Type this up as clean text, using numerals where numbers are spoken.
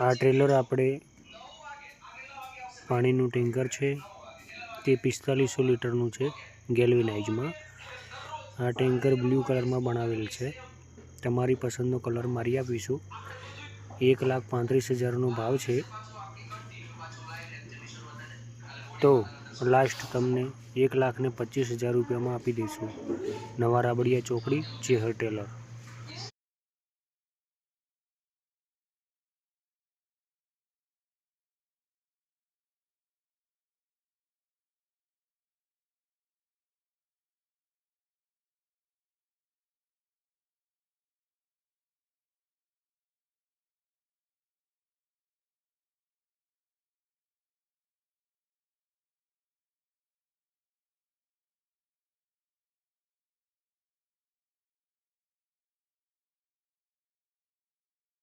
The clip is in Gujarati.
આ ટ્રેલર આપણે પાણીનું ટેન્કર છે તે 4500 લીટરનું છે ગેલ્વેનાઇઝમાં. આ ટેન્કર બ્લુ કલરમાં બનાવેલ છે. તમારી પસંદનો કલર મારી આપીશું. 1,35,000નો ભાવ છે. તો લાસ્ટ તમને 1,25,000 રૂપિયામાં આપી દઈશું. નવા રાબડિયા ચોકડી ચેહર ટેલર.